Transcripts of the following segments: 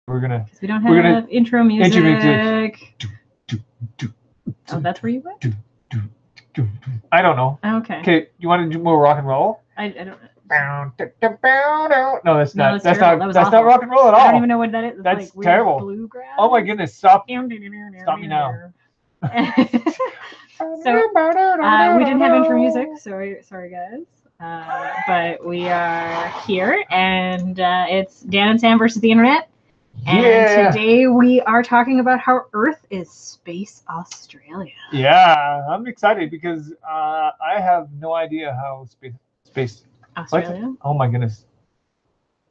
Because we don't we're gonna have intro music. Oh, that's where you went? I don't know. Okay. Okay, you want to do more rock and roll? I don't. No, that's not. That's terrible. not. That That's not rock and roll at all. I don't even know what that is. It's That's like weird terrible. Bluegrass. Oh my goodness! Stop me now. So we didn't have intro music. Sorry guys. But we are here, and it's Dan and Sam versus the internet. And today we are talking about how Earth is Space Australia. Yeah, I'm excited because I have no idea how space Australia. Oh my goodness,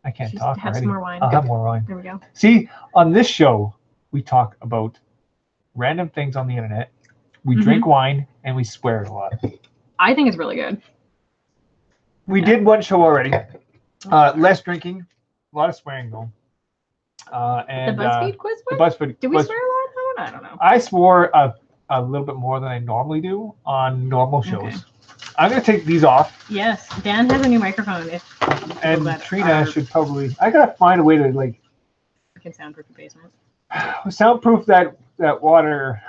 I can't talk have already. Some more wine. I'll have more wine. There we go. See, on this show, we talk about random things on the internet. We drink wine and we swear a lot. I think it's really good. We did one show already. Less drinking, a lot of swearing though. And the BuzzFeed quiz one? The BuzzFeed. Did we swear a lot on that one? I don't know. I swore a little bit more than I normally do on normal shows. Okay. I'm going to take these off. Yes. Dan has a new microphone. And Trina should probably... I got to find a way to like... We can soundproof the basement. Soundproof that water.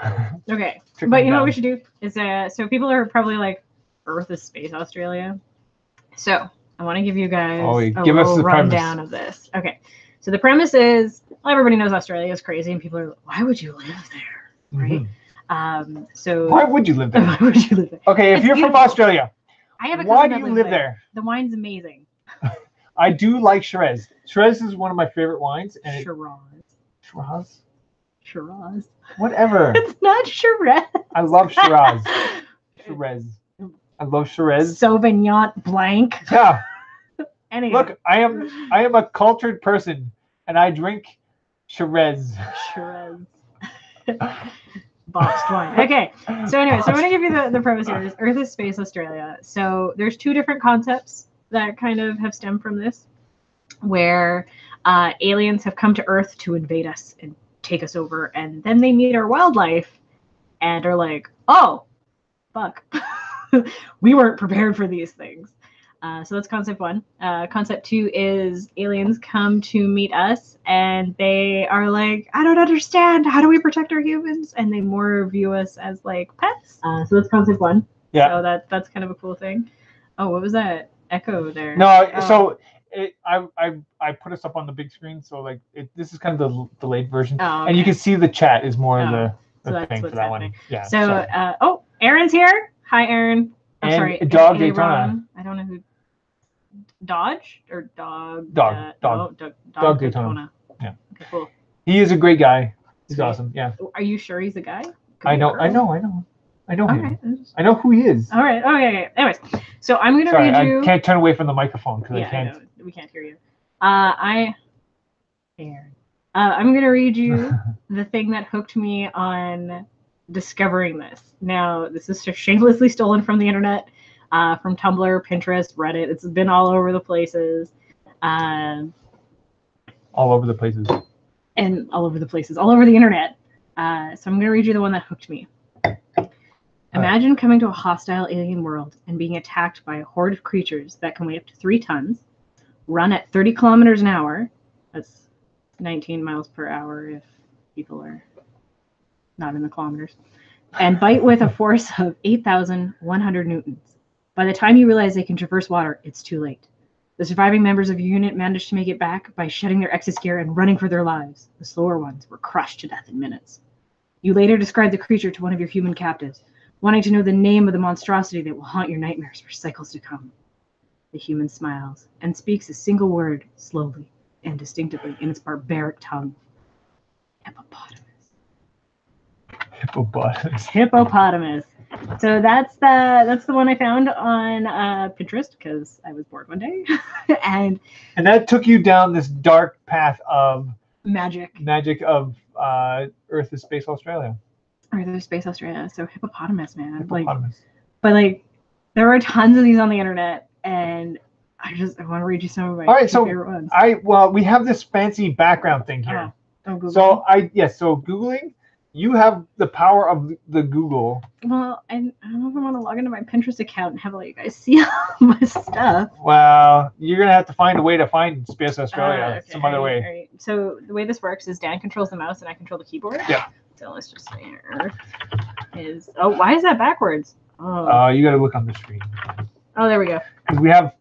Okay. But you know what we should do? Is so people are probably like, Earth is Space Australia. So I want to give you guys a little rundown of this. Okay. So the premise is, well, everybody knows Australia is crazy, and people are like, why would you live there, right? So why would you live there? Why would you live there? Okay, if you're from Australia, why do you live there? The wine's amazing. I do like Shiraz. Shiraz is one of my favorite wines. And Shiraz? Whatever. It's not Shiraz. I love Shiraz. Shiraz. I love Shiraz. Sauvignon Blanc. Yeah. Anyway. Look, I am a cultured person, and I drink Shiraz. Shiraz. Boxed wine. Okay. So anyway, I'm going to give you the premise here. Earth is Space Australia. So there's two different concepts that kind of have stemmed from this, where aliens have come to Earth to invade us and take us over, and then they meet our wildlife and are like, oh, fuck. We weren't prepared for these things. So that's concept one. Concept two is aliens come to meet us and they are like, I don't understand. How do we protect our humans? And they more view us as like pets. So that's concept one. Yeah. So that's kind of a cool thing. Oh, what was that echo there? No, so I put us up on the big screen. So like this is kind of the delayed version. Oh, okay. And you can see the chat is more of the thing for that happening. One. Yeah. So Aaron's here. Hi, Aaron. I'm sorry. Dog Daytona. I don't know who. Dodge or dog? Dog Daytona. Yeah. Okay, cool. He is a great guy. He's awesome. Yeah. Are you sure he's a guy? I know him. I know who he is. All right. Okay. Anyways, so I'm gonna read you. I can't turn away from the microphone because I can't. No, we can't hear you. I'm gonna read you the thing that hooked me on discovering this. Now, this is shamelessly stolen from the internet. From Tumblr, Pinterest, Reddit. It's been all over the places. All over the places. And all over the places. All over the internet. So I'm going to read you the one that hooked me. Imagine coming to a hostile alien world and being attacked by a horde of creatures that can weigh up to 3 tons, run at 30 kilometers an hour. That's 19 miles per hour if people are not in the kilometers. And bite with a force of 8,100 newtons. By the time you realize they can traverse water, it's too late. The surviving members of your unit managed to make it back by shedding their exoskeleton and running for their lives. The slower ones were crushed to death in minutes. You later described the creature to one of your human captives, wanting to know the name of the monstrosity that will haunt your nightmares for cycles to come. The human smiles and speaks a single word slowly and distinctively in its barbaric tongue. Hippopotamus. Hippopotamus. So that's the one I found on Pinterest because I was bored one day, and that took you down this dark path of magic of Earth is Space Australia. Earth is Space Australia. So hippopotamus, man. Hippopotamus. But there are tons of these on the internet, and I want to read you some of my favorite ones. We have this fancy background thing here. Google. So Googling. You have the power of the Google. Well, I don't know if I want to log into my Pinterest account and have all you guys see all my stuff. Well, you're gonna have to find a way to find Space Australia some other way. All right. So the way this works is Dan controls the mouse and I control the keyboard. Yeah. So let's just say Earth is. Oh, why is that backwards? Oh. You got to look on the screen. Oh, there we go. Because we have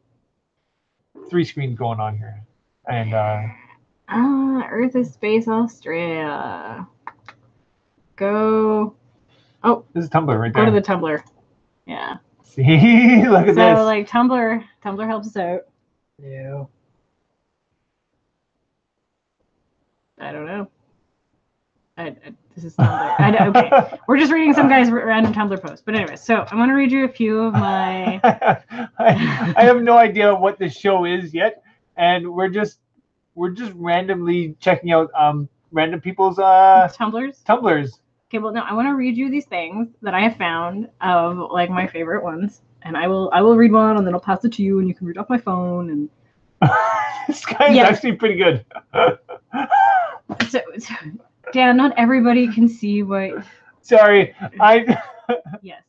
3 screens going on here, and Earth is Space Australia. Go. Oh, this is Tumblr right there. Go to the Tumblr. Yeah. See, look at this. So like Tumblr helps us out. Yeah. I don't know. This is Tumblr. Okay, we're just reading some guy's random Tumblr post. But anyway, so I want to read you a few of my. I have no idea what this show is yet, and we're just randomly checking out random people's Tumblrs. Okay, well, no, I want to read you these things that I have found of like my favorite ones, and I will read one, and then I'll pass it to you, and you can read off my phone. And this guy's actually pretty good. So, Dan, not everybody can see what. Sorry, Yes,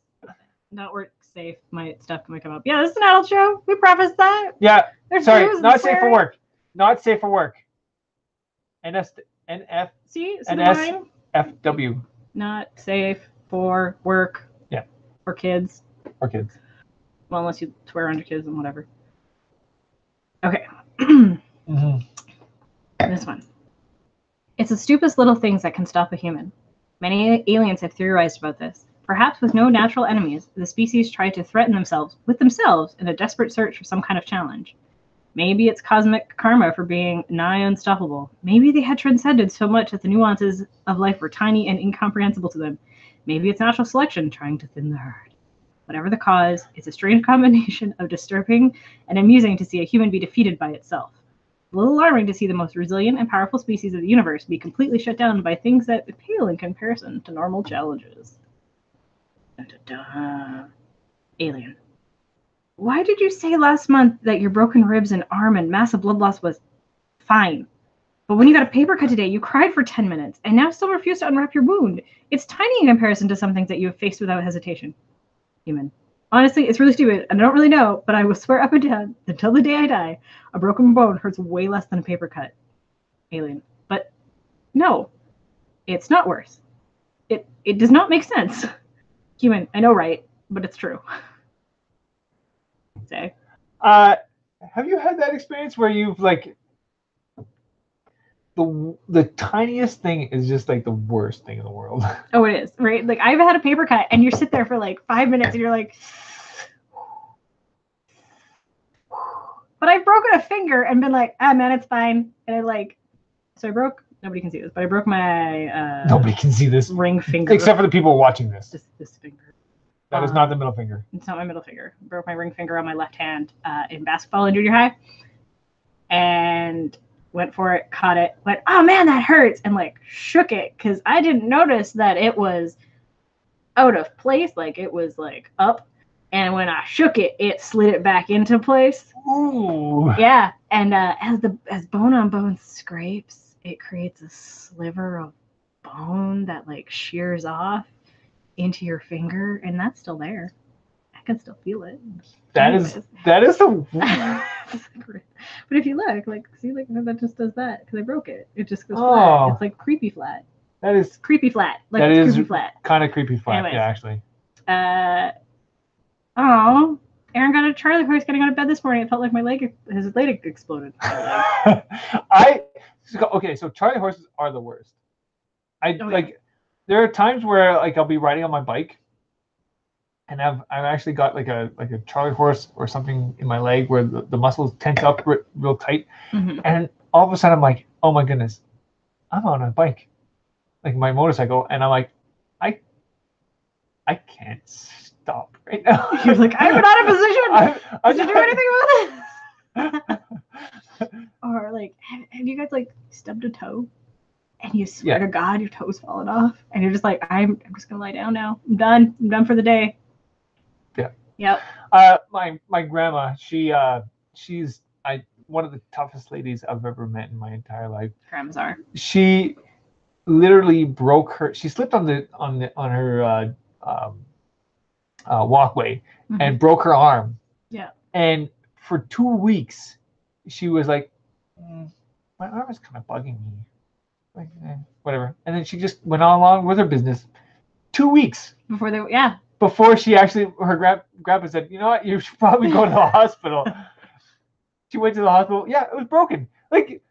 not work safe. My stuff might come up. Yeah, this is an adult show. We preface that. Yeah. Sorry, not safe for work. Not safe for work. NSFW. Not safe for work. Yeah. For kids. For kids. Well, unless you swear on your kids and whatever. Okay. This one. It's the stupidest little things that can stop a human. Many aliens have theorized about this. Perhaps with no natural enemies, the species try to threaten themselves with themselves in a desperate search for some kind of challenge. Maybe it's cosmic karma for being nigh unstoppable. Maybe they had transcended so much that the nuances of life were tiny and incomprehensible to them. Maybe it's natural selection trying to thin the herd. Whatever the cause, it's a strange combination of disturbing and amusing to see a human be defeated by itself. A little alarming to see the most resilient and powerful species of the universe be completely shut down by things that pale in comparison to normal challenges. Dun, dun, dun. Alien. Why did you say last month that your broken ribs and arm and massive blood loss was fine? But when you got a paper cut today, you cried for 10 minutes, and now still refuse to unwrap your wound. It's tiny in comparison to some things that you have faced without hesitation. Human. Honestly, it's really stupid, and I don't really know, but I will swear up and down, until the day I die, a broken bone hurts way less than a paper cut. Alien. But no, it's not worse. It does not make sense. Human. I know, right? But it's true. Say. Have you had that experience where you've like the tiniest thing is just like the worst thing in the world? Oh, it is, right? Like I've had a paper cut and you sit there for like 5 minutes and you're like, but I've broken a finger and been like, man, it's fine. And nobody can see this, but I broke my nobody can see this ring finger. Except for the people watching this. Just this finger. That is not the middle finger. It's not my middle finger. I broke my ring finger on my left hand in basketball in junior high. And went for it, caught it, went, oh man, that hurts, and like shook it because I didn't notice that it was out of place, like it was like up. And when I shook it, it slid it back into place. Ooh. Yeah, and as bone on bone scrapes, it creates a sliver of bone that like shears off into your finger, and that's still there. I can still feel it. That is the. But if you look, like, see, like that just does that because I broke it. It just goes flat. It's like creepy flat. That is creepy flat. Like that it's is creepy flat. Kind of creepy flat. Anyways, yeah, actually. Aaron got a Charlie horse getting out of bed this morning. It felt like his leg exploded. So Charlie horses are the worst. There are times where like I'll be riding on my bike, and I've actually got like a Charlie horse or something in my leg where the muscles tense up real tight, and all of a sudden I'm like, oh my goodness, I'm on a bike, like my motorcycle, and I'm like, I can't stop right now. You're like, I'm not in a position to do anything about it. Or like, have you guys like stubbed a toe? And you swear to God your toe's falling off, and you're just like, I'm just gonna lie down now. I'm done for the day. Yeah. Yep. My grandma, she's one of the toughest ladies I've ever met in my entire life. Grandmas are. She literally broke her. She slipped on her walkway and broke her arm. Yeah. And for 2 weeks, she was like, my arm is kind of bugging me. Like, whatever. And then she just went on along with her business. 2 weeks before she actually, her grandpa said, you know what, you should probably go to the hospital. She went to the hospital. Yeah, it was broken. Like,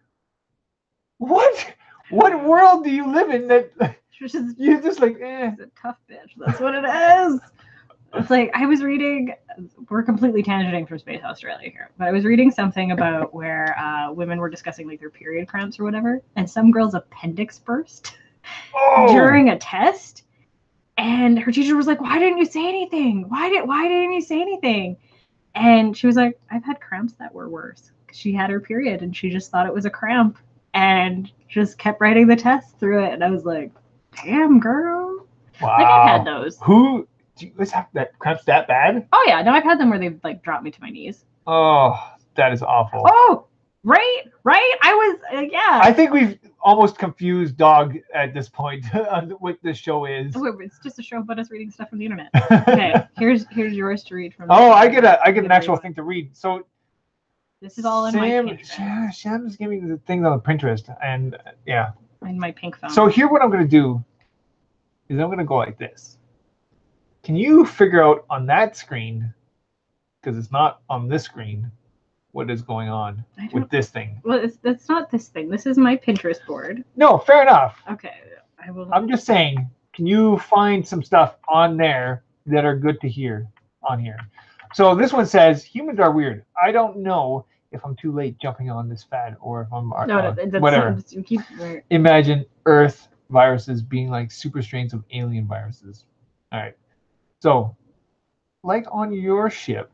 what world do you live in that you're just like, She's a tough bitch. That's what it is. It's like, I was reading, we're completely tangenting from Space Australia here, but I was reading something about where women were discussing like their period cramps or whatever, and some girl's appendix burst during a test, and her teacher was like, why didn't you say anything? Why didn't you say anything? And she was like, I've had cramps that were worse. She had her period and she just thought it was a cramp and just kept writing the test through it. And I was like, damn, girl. Wow. Like, I've had those. Who, do you guys have that cramps that bad? Oh, yeah. No, I've had them where they've like dropped me to my knees. Oh, that is awful. Oh, right. I was, yeah. I think we've almost confused dog at this point on what this show is. It's just a show about us reading stuff from the internet. Okay, here's yours to read from. Oh, I get an actual thing to read. So this is all in my Pinterest. Sam's giving me the things on the Pinterest, and yeah. In my pink phone. So here, what I'm going to do is I'm going to go like this. Can you figure out on that screen, because it's not on this screen, what is going on with this thing? Well, that's not this thing. This is my Pinterest board. No, fair enough. Okay, I will. I'm just saying, can you find some stuff on there that are good to hear on here? So this one says, humans are weird. I don't know if I'm too late jumping on this fad or if I'm whatever. Imagine Earth viruses being like super strains of alien viruses. All right. So, like on your ship,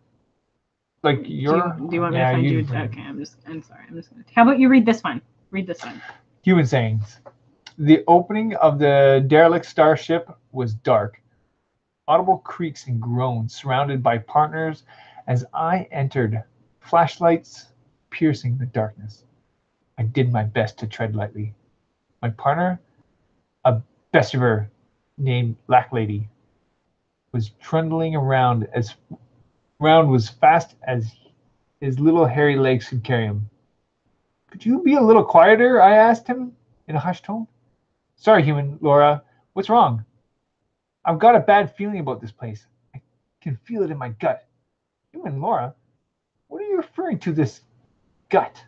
like your. Do you want me to find you? Okay, I'm sorry. I'm just gonna. How about you read this one? Read this one. Human sayings. The opening of the derelict starship was dark. Audible creaks and groans surrounded by partners as I entered, flashlights piercing the darkness. I did my best to tread lightly. My partner, a bestiver named Black Lady, was trundling around as fast as his little hairy legs could carry him. Could you be a little quieter? I asked him in a hushed tone. Sorry, human Laura. What's wrong? I've got a bad feeling about this place. I can feel it in my gut. Human Laura? What are you referring to, this gut?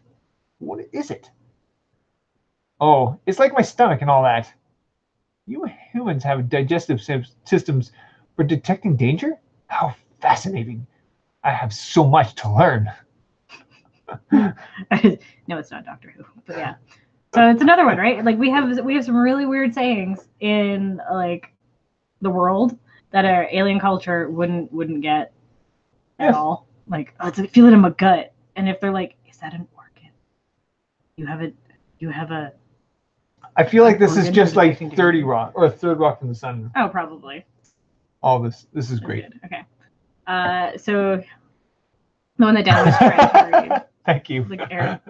What is it? Oh, it's like my stomach and all that. You humans have digestive systems for detecting danger? How fascinating. I have so much to learn. No, it's not Doctor Who, but yeah. So it's another one, right? Like we have some really weird sayings in like the world that our alien culture wouldn't get at all. Like, oh, it's like, feel it in my gut. And if they're like, is that an organ? You have a I feel like this is just like 30 Rock or Third Rock from the Sun. Oh, probably. All this is great. Okay. So the one that Dan was trying to read. Thank you. Like Aaron.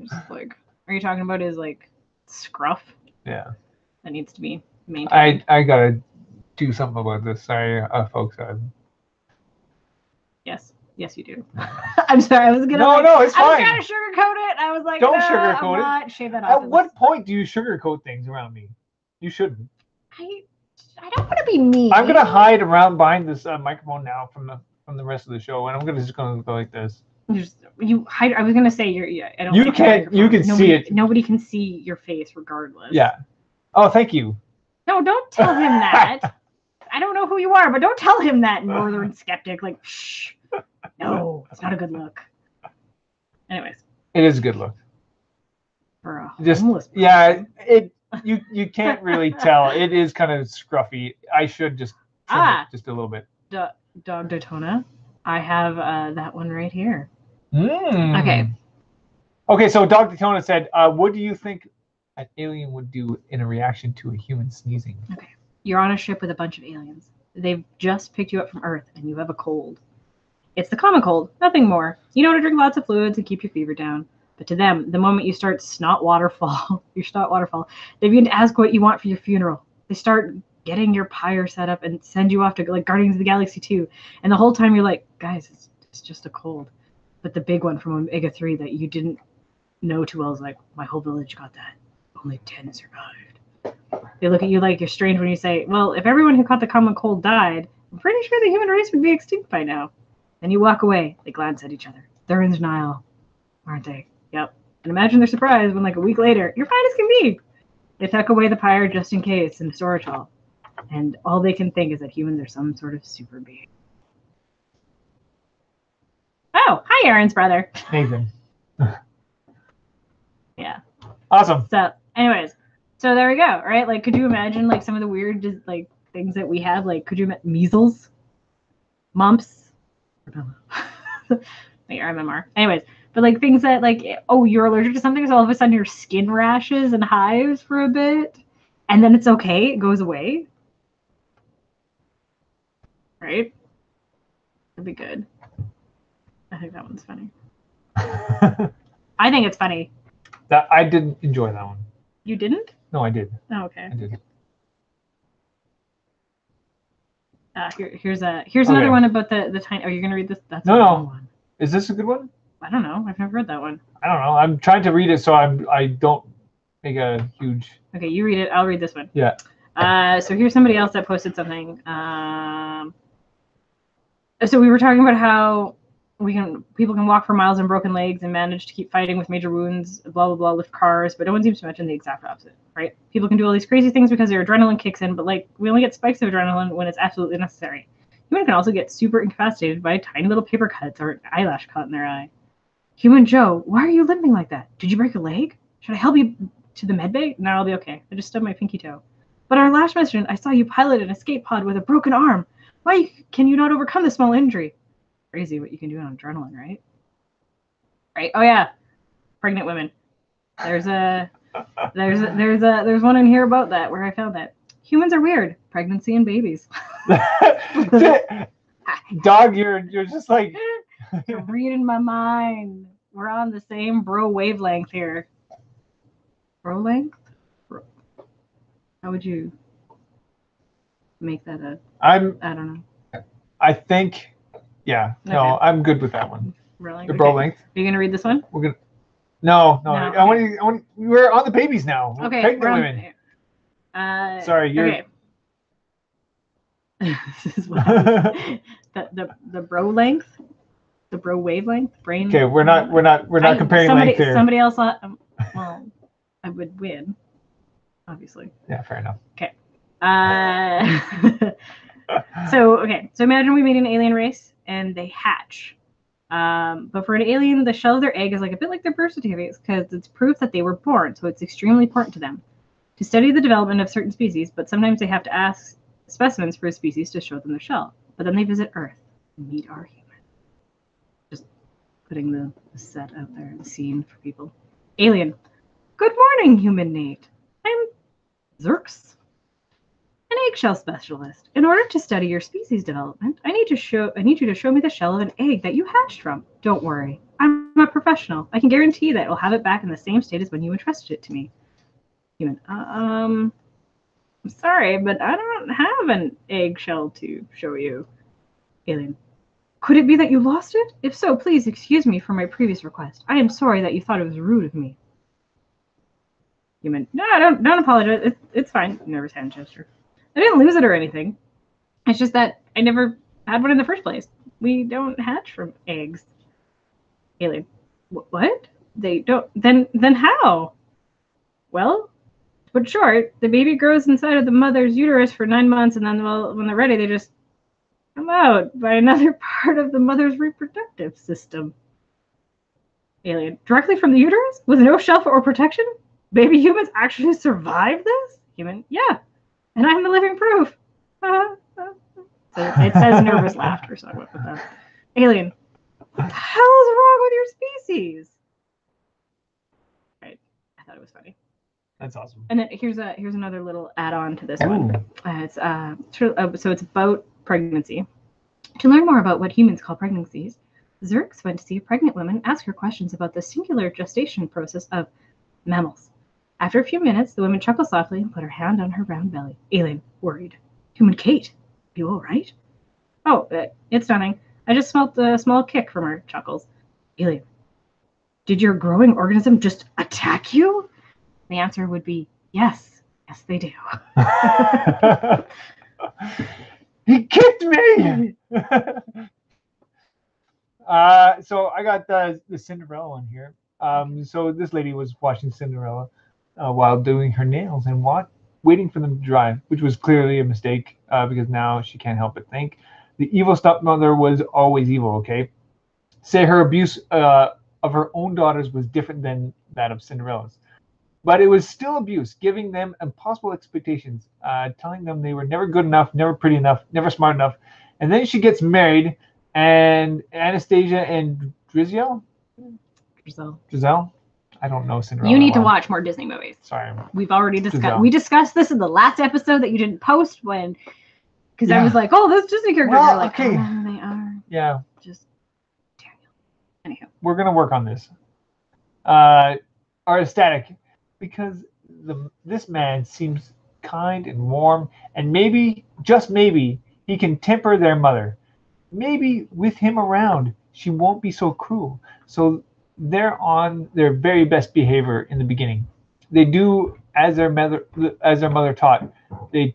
Just like, are you talking about his like scruff? Yeah. That needs to be maintained. I gotta do something about this. Sorry, folks. Yes, you do. I'm sorry. I was gonna. No, it's fine. I was trying to sugarcoat it. I was like, don't no, sugarcoat I'm it. not. Shave that off. At what point do you sugarcoat things around me? You shouldn't. I don't want to be mean. I'm gonna hide around behind this microphone now from the rest of the show, and I'm just gonna go like this. You hide. I was gonna say I don't. You can't. You can see it. Nobody can see your face, regardless. Yeah. Oh, thank you. No, don't tell him that. I don't know who you are, but don't tell him that, northern skeptic. Like, shh. No, it's not a good look. Anyways. It is a good look. For a homeless person. Yeah, you can't really tell. It is kind of scruffy. I should just trim it just a little bit. Dog Daytona. I have that one right here. Okay. Okay, so Dog Daytona said, what do you think an alien would do in a reaction to a human sneezing? Okay. You're on a ship with a bunch of aliens. They've just picked you up from Earth and you have a cold. It's the common cold, nothing more. You know to drink lots of fluids and keep your fever down. But to them, the moment you start your snot waterfall, they begin to ask what you want for your funeral. They start getting your pyre set up and send you off to like Guardians of the Galaxy 2. And the whole time you're like, guys, it's just a cold. But the big one from Omega-3 that you didn't know too well is like, my whole village got that. Only 10 survived. They look at you like you're strange when you say, well, if everyone who caught the common cold died, I'm pretty sure the human race would be extinct by now. Then you walk away. They glance at each other. They're in denial, aren't they? Yep. And imagine their surprise when, like, a week later, you're fine as can be. They tuck away the pyre just in case in the storage hall. And all they can think is that humans are some sort of super being. Oh, hi, Aaron's brother. Nathan. Yeah. Awesome. So, anyways, so there we go, right? Like, could you imagine, like, some of the weird, like, things that we have? Like, could you imagine measles? Mumps? Like, MMR. Anyways. But, like, things that, like, oh, you're allergic to something, so all of a sudden your skin rashes and hives for a bit, and then it's okay, it goes away. Right? That'd be good. I think that one's funny. I think it's funny. That I didn't enjoy that one. You didn't? No, I did. Oh, okay. I did. Here's another one about the tiny. Oh, you're gonna read this? That's no. a good one. Is this a good one? I don't know. I've never read that one. I don't know. I'm trying to read it so I don't make a huge. Okay, you read it. I'll read this one. Yeah. So here's somebody else that posted something. So we were talking about how people can walk for miles on broken legs and manage to keep fighting with major wounds, blah blah blah, lift cars, but no one seems to mention the exact opposite, right? People can do all these crazy things because their adrenaline kicks in, but like we only get spikes of adrenaline when it's absolutely necessary. Human can also get super incapacitated by tiny little paper cuts or an eyelash caught in their eye. Human Joe, why are you limping like that? Did you break a leg? Should I help you to the med bay? No, I'll be okay. I just stubbed my pinky toe. But our last mission, I saw you pilot an escape pod with a broken arm. Why can you not overcome the small injury? Crazy what you can do on adrenaline, right? Right. Oh yeah, pregnant women. There's one in here about that where I found that humans are weird. Pregnancy and babies. Dog, you're just like you're reading my mind. We're on the same bro wavelength here. Bro length? Bro. How would you make that a? I don't know. I think. Yeah, okay. No, I'm good with that one. Really? The bro length. Are you gonna read this one? We're gonna. No. Okay. I want. We're on the babies now. Okay. Pregnant women. Sorry, you're. Okay. This is what the bro length, the bro wavelength, brain. Okay, we're not comparing length here. Somebody else. Well, I would win, obviously. Yeah, fair enough. Okay. So imagine we made an alien race and they hatch. But for an alien, the shell of their egg is like a bit like their birth certificates because it's proof that they were born, so it's extremely important to them to study the development of certain species, but sometimes they have to ask specimens for a species to show them their shell. But then they visit Earth and meet our human. Just putting the set out there, the scene for people. Alien. Good morning, human Nate. I'm Zerx, an eggshell specialist. In order to study your species development, I need you to show me the shell of an egg that you hatched from. Don't worry, I'm a professional. I can guarantee that I'll have it back in the same state as when you entrusted it to me. Human. I'm sorry, but I don't have an eggshell to show you. Alien. Could it be that you lost it? If so, please excuse me for my previous request. I am sorry that you thought it was rude of me. Human. No, don't apologize. It's fine. Nervous hand gesture. I didn't lose it or anything. It's just that I never had one in the first place. We don't hatch from eggs. Alien. What? They don't. Then how? Well, but short, the baby grows inside of the mother's uterus for 9 months, and then when they're ready, they just come out by another part of the mother's reproductive system. Alien. Directly from the uterus? With no shelf or protection? Baby humans actually survive this? Human. Yeah. And I'm the living proof. So it says nervous laughter, so I went with that. Alien. What the hell is wrong with your species? Right. I thought it was funny. That's awesome. And then here's another little add-on to this one. So it's about pregnancy. To learn more about what humans call pregnancies, Zerx went to see a pregnant woman and asked her questions about the singular gestation process of mammals. After a few minutes, the woman chuckled softly and put her hand on her round belly. Alien, worried. Human Kate, you all right? Oh, it's nothing. I just smelt a small kick from her chuckles. Alien, did your growing organism just attack you? The answer would be yes. Yes, they do. He kicked me! So I got the Cinderella one here. So this lady was watching Cinderella while doing her nails and waiting for them to dry, which was clearly a mistake because now she can't help but think the evil stepmother was always evil. Okay, say her abuse of her own daughters was different than that of Cinderella's, but it was still abuse, giving them impossible expectations, telling them they were never good enough, never pretty enough, never smart enough, and then she gets married, and Anastasia and Giselle. I don't know Cinderella. You need to watch more Disney movies. Sorry. We've already discussed. We discussed this in the last episode that you didn't post because I was like, oh, those Disney characters are like, okay. They are. Yeah. Just Daniel. Anyhow. We're gonna work on this. Are ecstatic because this man seems kind and warm, and maybe, just maybe, he can temper their mother. Maybe with him around, she won't be so cruel. So they're on their very best behavior in the beginning. They do as their mother taught. They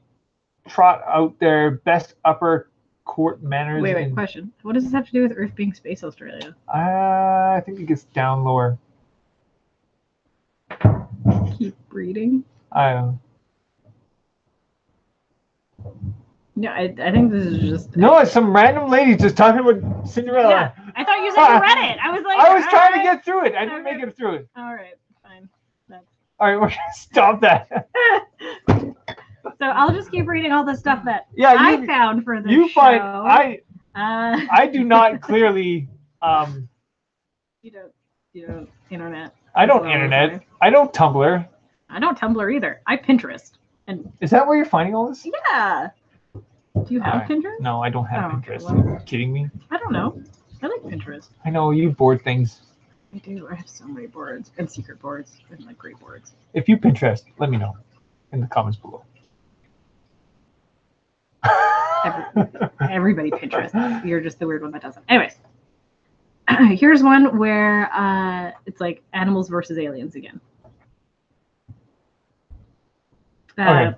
trot out their best upper court manners. Wait, question. What does this have to do with Earth being Space Australia? I think it gets down lower. Keep reading. I don't know. No, I think this is just... No, it's some random lady just talking about Cinderella. Yeah, I thought you said you read it. I was like... I was trying to get through it. I didn't make it through it. All right, fine. All right, we're going to stop that. So I'll just keep reading all the stuff that I found for the show. I do not clearly... You don't internet. I don't internet. I don't Tumblr. I don't Tumblr either. I Pinterest. And is that where you're finding all this? Yeah. Do you have Pinterest? No, I don't have Pinterest. Okay, well, are you kidding me? I don't know. I like Pinterest. I know, you board things. I do. I have so many boards and secret boards and like great boards. If you Pinterest, let me know in the comments below. Everybody Pinterest. You're just the weird one that doesn't. Anyways. Here's one where it's like animals versus aliens again. Okay.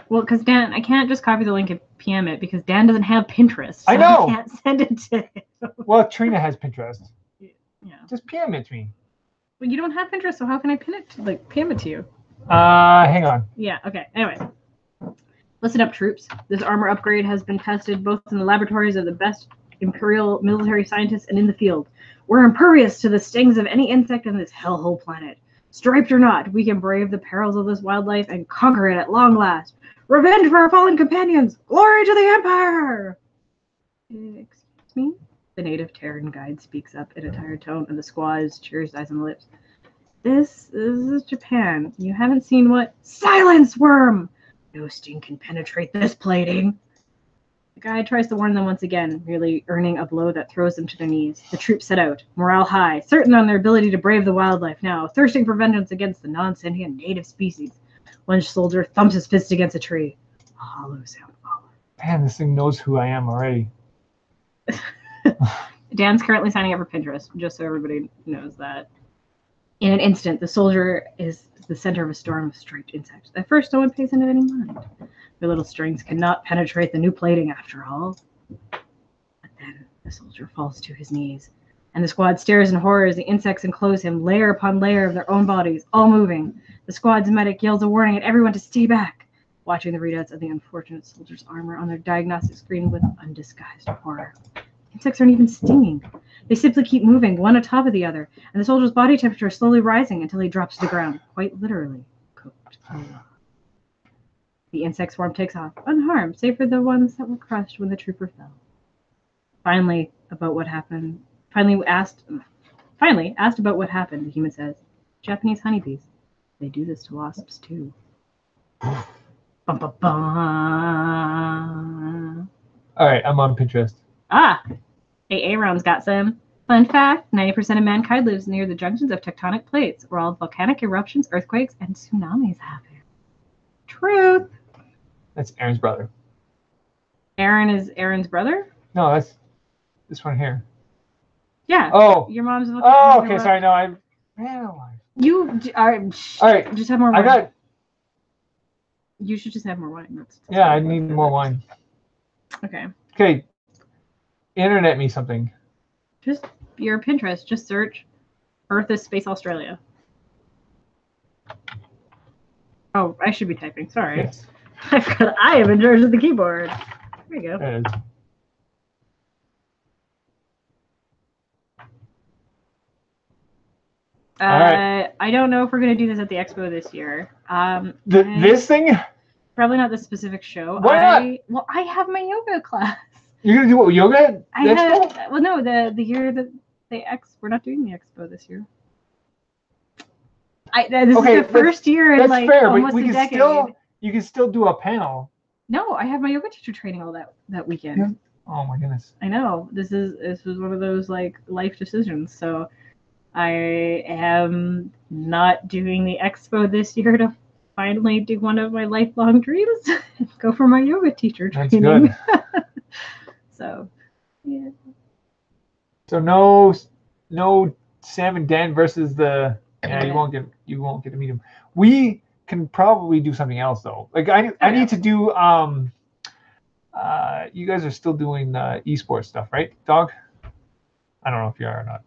Well, because Dan, I can't just copy the link and PM it because Dan doesn't have Pinterest. So I know. I can't send it to him. Well, Trina has Pinterest. Yeah. Just PM it to me. Well, you don't have Pinterest, so how can I PM it to you? Hang on. Yeah. Okay. Anyway, listen up, troops. This armor upgrade has been tested both in the laboratories of the best Imperial military scientists and in the field. We're impervious to the stings of any insect on this hellhole planet. Striped or not, we can brave the perils of this wildlife and conquer it at long last. Revenge for our fallen companions! Glory to the Empire! Excuse me? The native Terran guide speaks up in a tired tone, and the squaws cheers eyes on the lips. This is Japan. You haven't seen what? Silence, worm! No sting can penetrate this plating. The guide tries to warn them once again, merely earning a blow that throws them to their knees. The troops set out, morale high, certain on their ability to brave the wildlife now, thirsting for vengeance against the non-sentient native species. One soldier thumps his fist against a tree. A hollow sound follows. Man, this thing knows who I am already. Dan's currently signing up for Pinterest, just so everybody knows that. In an instant, the soldier is the center of a storm of striped insects. At first, no one pays into any mind. Their little strings cannot penetrate the new plating after all. But then the soldier falls to his knees, and the squad stares in horror as the insects enclose him, layer upon layer of their own bodies, all moving. The squad's medic yells a warning at everyone to stay back, watching the readouts of the unfortunate soldier's armor on their diagnostic screen with undisguised horror. Insects aren't even stinging. They simply keep moving, one atop of the other, and the soldier's body temperature is slowly rising until he drops to the ground, quite literally cooked alive. The insect swarm takes off, unharmed, save for the ones that were crushed when the trooper fell. Finally, asked about what happened, the human says, Japanese honeybees. They do this to wasps, too. Bum, bum, bum. All right, I'm on Pinterest. Ah! AA rounds got some. Fun fact, 90% of mankind lives near the junctions of tectonic plates, where all volcanic eruptions, earthquakes, and tsunamis happen. Truth. That's Aaron's brother. Aaron is Aaron's brother? No, that's this one here. Yeah. Oh. Your mom's volcanic. Oh, okay. Sorry. No, I ran out of wine. You are. All right. Just have more wine. I got. You should just have more wine. That's yeah, I need more wine. Okay. Okay. Internet me something. Just your Pinterest. Just search Earth is Space Australia. Oh, I should be typing. Sorry. Yes. I forgot I am in charge of the keyboard. There you go. There it is. All right. I don't know if we're gonna do this at the expo this year. This thing? Probably not the specific show. Why not? Well, I have my yoga class. You're gonna do what, yoga? Well, no, the year that we're not doing the expo this year. This is the first year in like fair, almost a decade. You can still do a panel. No, I have my yoga teacher training all that weekend. Yeah. Oh my goodness. I know. This was one of those like life decisions. So I am not doing the expo this year to finally do one of my lifelong dreams. Go for my yoga teacher training. That's good. So yeah. So no Sam and Dan versus the you won't get to meet him. We can probably do something else though. Like I need to do you guys are still doing esports stuff, right, Dog? I don't know if you are or not.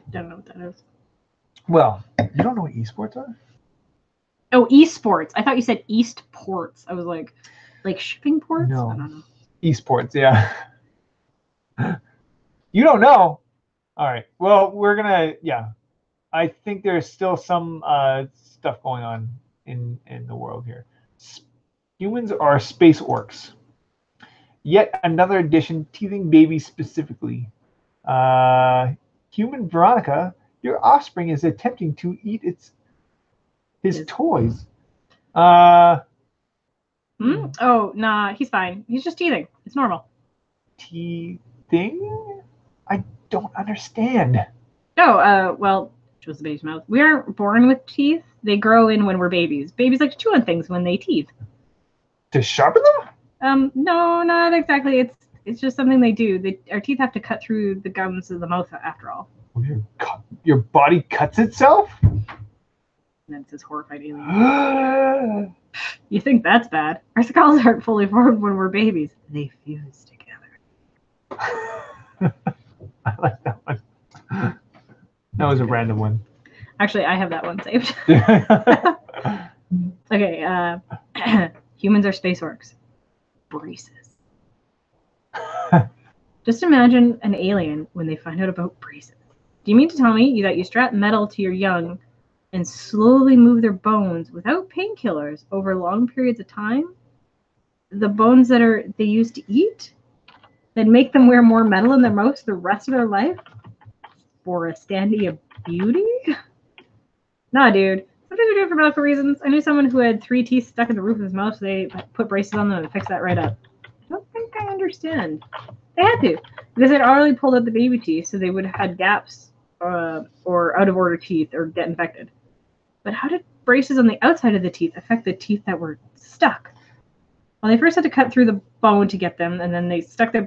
Don't know what that is. Well, you don't know what esports are? Oh, esports. I thought you said East Ports. I was like shipping ports? No. I don't know. Esports, yeah. You don't know? All right. Well, we're gonna I think there's still some stuff going on in the world here. Humans are space orcs. Yet another addition teething babies specifically. Human Veronica, your offspring is attempting to eat his toys. Oh, nah, he's fine. He's just teething. It's normal. Teething? I don't understand. No, well, shows the baby's mouth. We aren't born with teeth. They grow in when we're babies. Babies like to chew on things when they teeth. To sharpen them? No, not exactly. It's just something they do. Our teeth have to cut through the gums of the mouth after all. Your body cuts itself? And then it says horrified alien. You think that's bad? Our skulls aren't fully formed when we're babies. They fuse together. I like that one. That was a random one. Actually, I have that one saved. Okay, humans are space orcs. Braces. Just imagine an alien when they find out about braces. Do you mean to tell me that you strap metal to your young and slowly move their bones without painkillers over long periods of time? The bones that they use to eat? Then make them wear more metal in their mouths the rest of their life? For a standee of beauty? Nah, dude. Sometimes we do it for medical reasons. I knew someone who had 3 teeth stuck in the roof of his mouth, so they put braces on them and fixed that right up. I don't think I understand. They had to, because they'd already pulled out the baby teeth, so they would have had gaps or out of order teeth or get infected. But how did braces on the outside of the teeth affect the teeth that were stuck? Well, they first had to cut through the bone to get them, and then they stuck the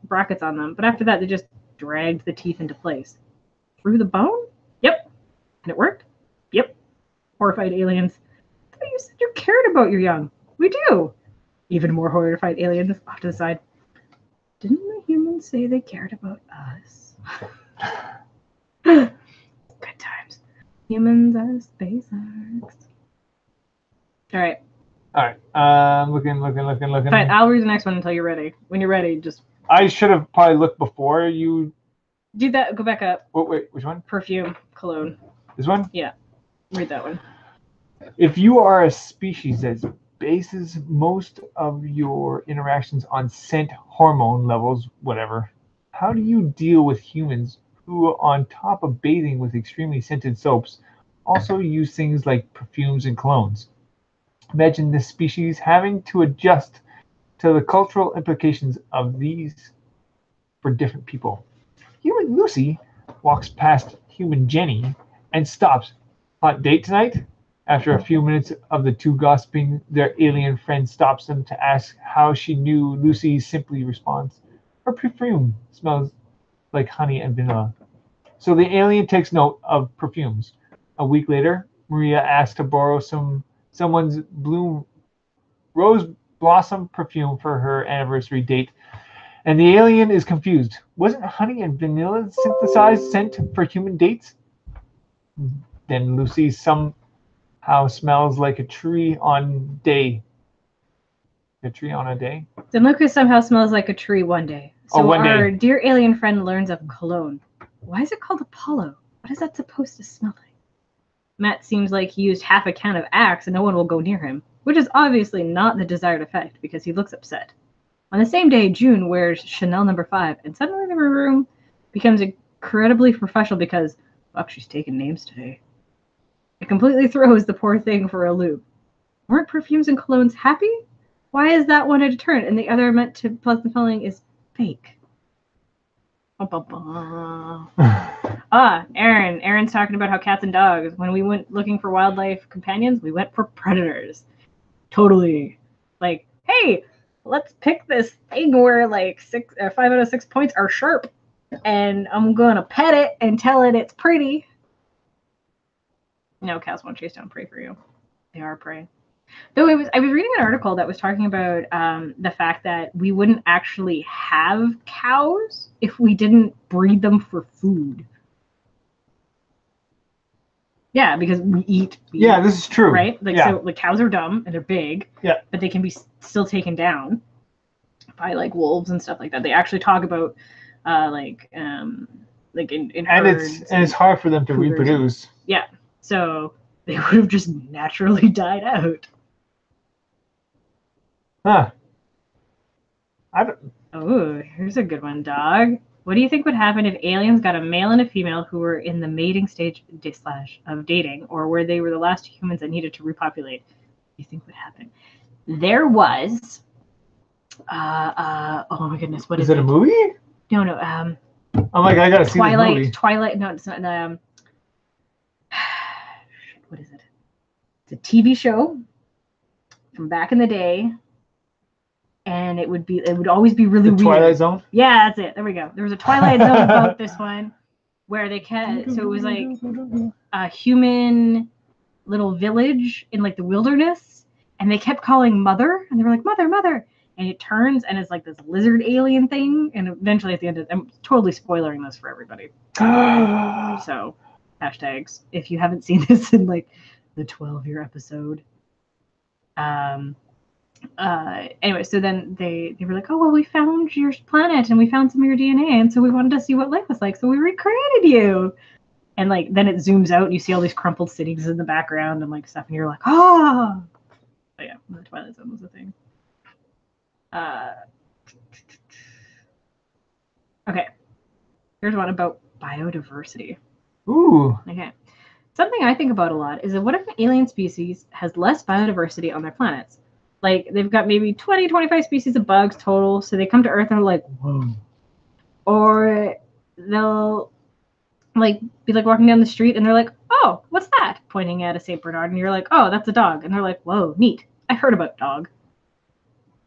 brackets on them. But after that, they just dragged the teeth into place. Through the bone? Yep. And it worked? Yep. Horrified aliens. I thought you said you cared about your young. We do. Even more horrified aliens off to the side. Didn't the humans say they cared about us? Good times. Humans are space orcs. All right. Looking. Fine, I'll read the next one until you're ready. When you're ready, just... I should have probably looked before you... Do that. Go back up. Wait, which one? Perfume, cologne. This one? Yeah. Read that one. If you are a species that bases most of your interactions on scent, hormone levels, whatever, how do you deal with humans who, on top of bathing with extremely scented soaps, also use things like perfumes and colognes? Imagine this species having to adjust to the cultural implications of these for different people. Human Lucy walks past human Jenny and stops. Hot date tonight? After a few minutes of the two gossiping, their alien friend stops them to ask how she knew. Lucy simply responds, her perfume smells like honey and vanilla. So the alien takes note of perfumes. A week later, Maria asks to borrow someone's rose blossom perfume for her anniversary date, and the alien is confused. Wasn't honey and vanilla synthesized scent for human dates? Then Lucy somehow smells like a tree on day. A tree on a day? Then Lucas somehow smells like a tree one day. So one day. our dear alien friend learns of cologne. Why is it called Apollo? What is that supposed to smell like? Matt seems like he used half a can of Axe and no one will go near him, which is obviously not the desired effect because he looks upset. On the same day, June wears Chanel No. 5 and suddenly the room becomes incredibly professional because, fuck, she's taking names today. It completely throws the poor thing for a loop. Weren't perfumes and colognes happy? Why is that one a deterrent and the other meant to pleasant smelling is fake? Aaron. Aaron's talking about how cats and dogs, when we went looking for wildlife companions, we went for predators. Totally. Like, hey, let's pick this thing where like 5 out of 6 points are sharp. And I'm going to pet it and tell it it's pretty. No, cats won't chase down prey for you. They are prey. Though I was reading an article that was talking about the fact that we wouldn't actually have cows if we didn't breed them for food. Yeah, because we eat. This is true. Right? So the cows are dumb and they're big. Yeah. But they can be still taken down by like wolves and stuff like that. They actually talk about in herds. And it's hard for them to reproduce. Yeah. So they would have just naturally died out. Huh. Oh, here's a good one, dog. What do you think would happen if aliens got a male and a female who were in the mating stage of dating, or where they were the last humans that needed to repopulate? What do you think would happen? There was, oh my goodness, what is it? Is it a movie? No. I'm like, I gotta see this movie. Twilight. No, it's not. What is it? It's a TV show from back in the day. And it would always be really weird. Twilight Zone? Yeah, that's it. There we go. There was a Twilight Zone about this one where they kept, so it was like a human little village in like the wilderness, and they kept calling Mother, and they were like, Mother, Mother. And it turns and it's like this lizard alien thing, and eventually at the end I'm totally spoiling this for everybody. So, hashtags, if you haven't seen this in like the 12-year episode. Anyway, so then they were like, oh, well, we found your planet and we found some of your DNA, and so we wanted to see what life was like, so we recreated you. And like then it zooms out and you see all these crumpled cities in the background and like stuff, and you're like, oh. But yeah, the Twilight Zone was a thing. Okay, here's one about biodiversity. Ooh. Okay, something I think about a lot is that what if an alien species has less biodiversity on their planets? Like, they've got maybe 20, 25 species of bugs total, so they come to Earth and are like, whoa. Or they'll, like, be, like, walking down the street, and they're like, oh, what's that? Pointing at a St. Bernard, and you're like, oh, that's a dog. And they're like, whoa, neat. I've heard about dog.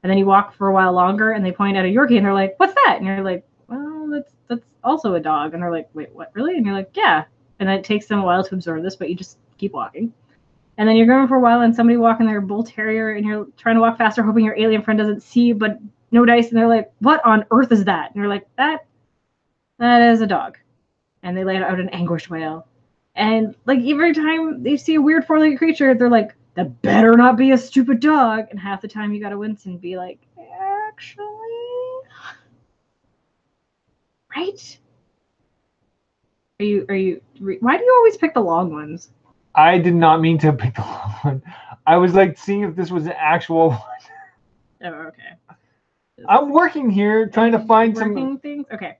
And then you walk for a while longer, and they point at a Yorkie, and they're like, what's that? And you're like, well, that's also a dog. And they're like, wait, what, really? And you're like, yeah. And then it takes them a while to absorb this, but you just keep walking. And then you're going for a while, and somebody walking their bull terrier, and you're trying to walk faster, hoping your alien friend doesn't see, but no dice. And they're like, what on earth is that? And you're like, that is a dog. And they let out an anguished wail. And like every time they see a weird four-legged creature, they're like, that better not be a stupid dog. And half the time you got to wince and be like, actually, right? Why do you always pick the long ones? I did not mean to pick the long one. I was like seeing if this was an actual one. Oh, okay. I'm working here trying to find some things. Okay.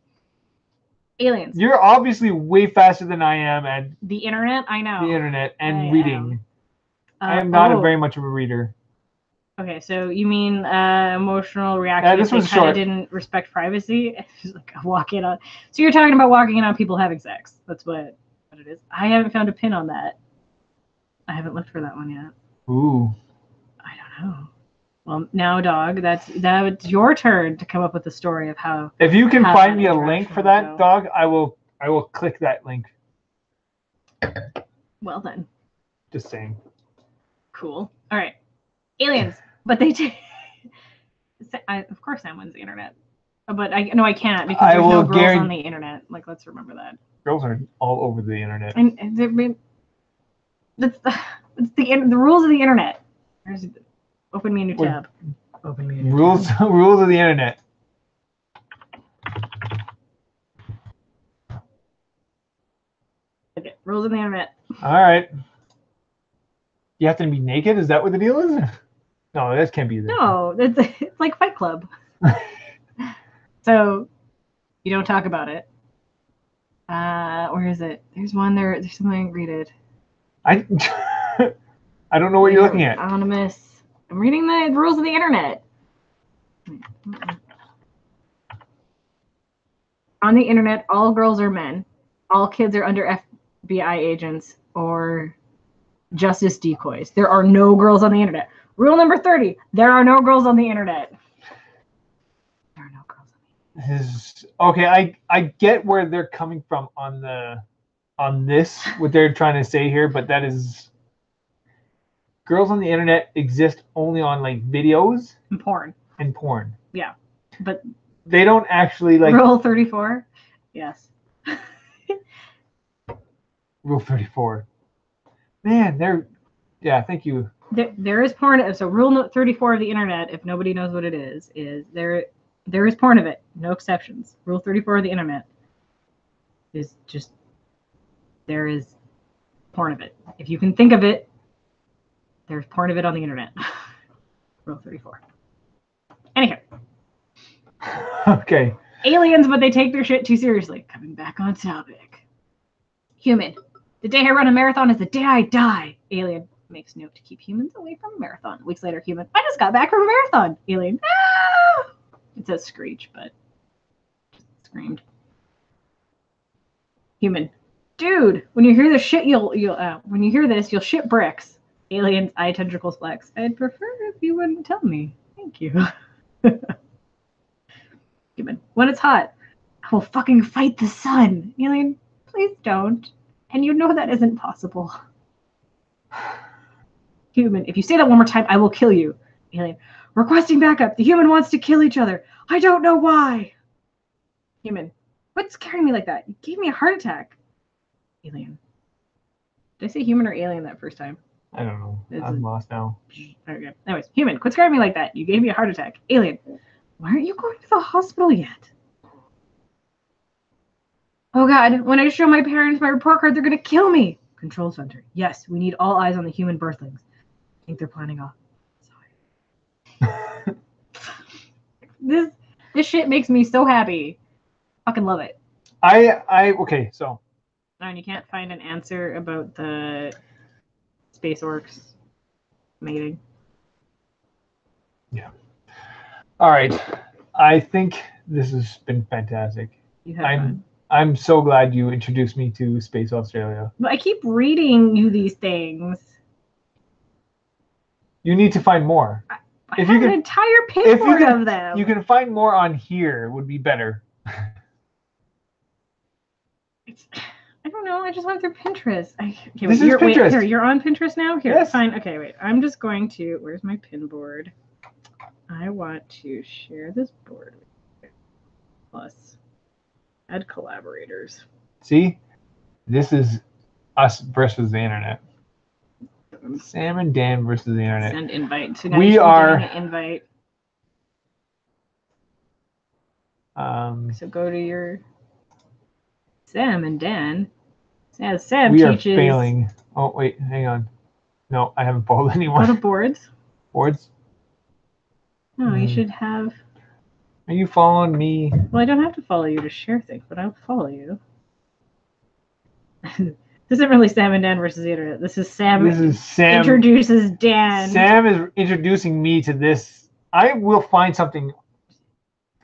Aliens. You're obviously way faster than I am at the internet. I know. The internet and reading. I am not very much of a reader. Okay, so you mean emotional reaction this if they was kind of short. didn't respect privacy? Just like walk in on. So you're talking about walking in on people having sex. That's what it is. I haven't found a pin on that. I haven't looked for that one yet. Ooh. I don't know. Well, now, dog, that's your turn to come up with a story of how. If you can how find that me a link interaction for would that, go. dog, I will click that link. Well then, Just saying. cool. All right, aliens, but they take. Of course, Sam wins the internet, but I can't because I there's no will girls on the internet. Like, let's remember that. Girls are all over the internet. And I mean, that's the rules of the internet. Open me a new tab. Open me a new Rules tab. rules of the internet. Okay, rules of the internet. All right. You have to be naked? Is that what the deal is? No, that can't be there. No, it's like Fight Club. So you don't talk about it. Where is it? There's one there. There's something. Read it. I don't know what you're looking at. Anonymous. I'm reading the rules of the internet. On the internet, all girls are men. All kids are under FBI agents or justice decoys. There are no girls on the internet. Rule number 30. There are no girls on the internet. There are no girls on the internet. Okay, I get where they're coming from on this, what they're trying to say here, but that is girls on the internet exist only on like videos And porn. Yeah. But they don't actually like Rule 34. Yes. Rule 34. Man, thank you. There is porn. So rule 34 of the internet, if nobody knows what it is there is porn of it. No exceptions. Rule 34 of the internet is just there is porn of it. If you can think of it, there's porn of it on the internet. Rule 34. Anyhow. Okay. Aliens, but they take their shit too seriously. Coming back on topic. Human. The day I run a marathon is the day I die. Alien. Makes note to keep humans away from a marathon. Weeks later, human. I just got back from a marathon. Alien. Ah! It says screech, but screamed. Human. Dude, when you hear this shit, when you hear this, you'll shit bricks. Aliens, eye tentacles flex. I'd prefer if you wouldn't tell me. Thank you. Human. When it's hot, I will fucking fight the sun. Alien, please don't. And you know that isn't possible. Human, if you say that one more time, I will kill you. Alien, requesting backup. The human wants to kill each other. I don't know why. Human, quit scaring me like that. You gave me a heart attack. Alien. Did I say human or alien that first time? I don't know. I'm lost now. Okay. Anyways, human, quit scaring me like that. You gave me a heart attack. Alien, why aren't you going to the hospital yet? Oh God, when I show my parents my report card, they're going to kill me. Control center. Yes, we need all eyes on the human birthlings. I think they're planning off. Sorry. This shit makes me so happy. Fucking love it. Okay, so. And you can't find an answer about the space orcs mating. Yeah. All right. I think this has been fantastic. You have fun. I'm so glad you introduced me to Space Australia. But I keep reading you these things. You need to find more. I have an entire pinboard of them. You can find more on here would be better. I don't know. I just went through Pinterest. This is Pinterest. Here, you're on Pinterest now? Here, yes. Fine. Okay, wait. I'm just going to... Where's my pinboard? I want to share this board. Plus, add collaborators. See? This is us versus the internet. Sam and Dan versus the internet. Send invite. So we are... Invite. So go to your... Sam and Dan. Sam we teaches... are failing. Oh, wait. Hang on. No, I haven't followed anymore. Go to boards. Boards? No, you should have... Are you following me? Well, I don't have to follow you to share things, but I'll follow you. This isn't really Sam and Dan versus the internet. This is Sam. This is Sam introduces Dan. Sam is introducing me to this. I will find something